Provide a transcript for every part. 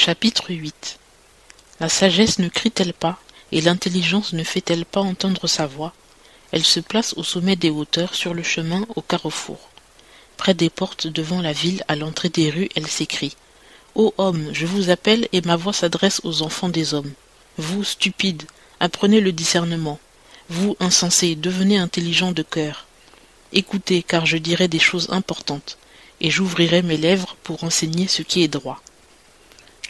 Chapitre 8. La sagesse ne crie-t-elle pas, et l'intelligence ne fait-elle pas entendre sa voix? Elle se place au sommet des hauteurs, sur le chemin, au carrefour. Près des portes, devant la ville, à l'entrée des rues, elle s'écrie. Ô hommes, je vous appelle, et ma voix s'adresse aux enfants des hommes. Vous, stupides, apprenez le discernement. Vous, insensés, devenez intelligents de cœur. Écoutez, car je dirai des choses importantes, et j'ouvrirai mes lèvres pour enseigner ce qui est droit.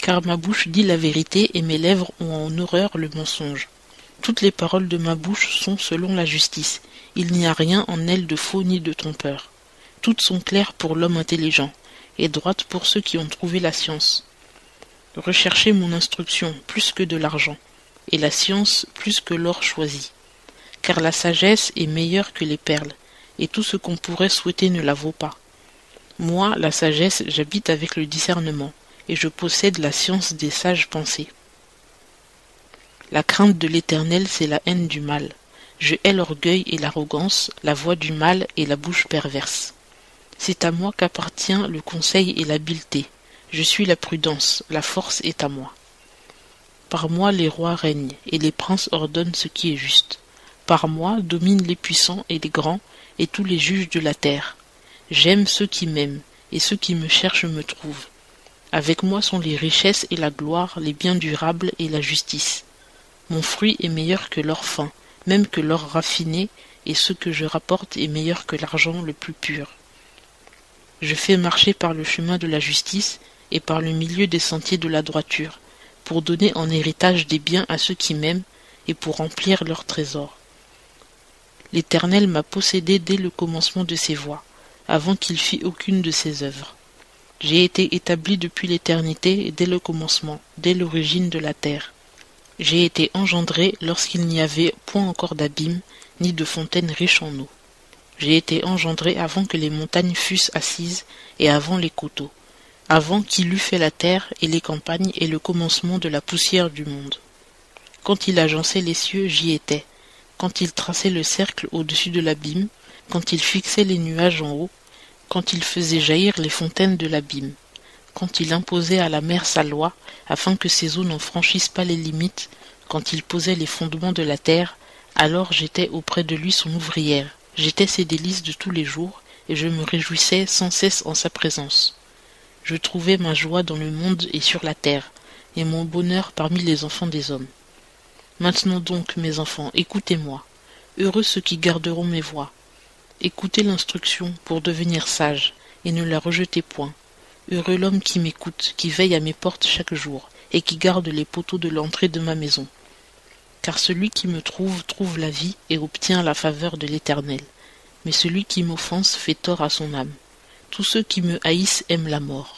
Car ma bouche dit la vérité, et mes lèvres ont en horreur le mensonge. Toutes les paroles de ma bouche sont selon la justice. Il n'y a rien en elles de faux ni de trompeur. Toutes sont claires pour l'homme intelligent, et droites pour ceux qui ont trouvé la science. Recherchez mon instruction plus que de l'argent, et la science plus que l'or choisi. Car la sagesse est meilleure que les perles, et tout ce qu'on pourrait souhaiter ne la vaut pas. Moi, la sagesse, j'habite avec le discernement, et je possède la science des sages pensées. La crainte de l'Éternel, c'est la haine du mal. Je hais l'orgueil et l'arrogance, la voix du mal et la bouche perverse. C'est à moi qu'appartient le conseil et l'habileté. Je suis la prudence, la force est à moi. Par moi les rois règnent, et les princes ordonnent ce qui est juste. Par moi dominent les puissants et les grands, et tous les juges de la terre. J'aime ceux qui m'aiment, et ceux qui me cherchent me trouvent. Avec moi sont les richesses et la gloire, les biens durables et la justice. Mon fruit est meilleur que l'or fin, même que l'or raffiné, et ce que je rapporte est meilleur que l'argent le plus pur. Je fais marcher par le chemin de la justice et par le milieu des sentiers de la droiture, pour donner en héritage des biens à ceux qui m'aiment et pour remplir leurs trésors. L'Éternel m'a possédé dès le commencement de ses voies, avant qu'il fît aucune de ses œuvres. J'ai été établi depuis l'éternité et dès le commencement, dès l'origine de la terre. J'ai été engendré lorsqu'il n'y avait point encore d'abîme, ni de fontaine riche en eau. J'ai été engendré avant que les montagnes fussent assises et avant les coteaux, avant qu'il eût fait la terre et les campagnes et le commencement de la poussière du monde. Quand il agençait les cieux, j'y étais. Quand il traçait le cercle au-dessus de l'abîme, quand il fixait les nuages en haut, quand il faisait jaillir les fontaines de l'abîme, quand il imposait à la mer sa loi, afin que ses eaux n'en franchissent pas les limites, quand il posait les fondements de la terre, alors j'étais auprès de lui son ouvrière, j'étais ses délices de tous les jours, et je me réjouissais sans cesse en sa présence. Je trouvais ma joie dans le monde et sur la terre, et mon bonheur parmi les enfants des hommes. Maintenant donc, mes enfants, écoutez-moi. Heureux ceux qui garderont mes voies. Écoutez l'instruction pour devenir sage, et ne la rejetez point. Heureux l'homme qui m'écoute, qui veille à mes portes chaque jour, et qui garde les poteaux de l'entrée de ma maison. Car celui qui me trouve la vie et obtient la faveur de l'Éternel. Mais celui qui m'offense fait tort à son âme. Tous ceux qui me haïssent aiment la mort.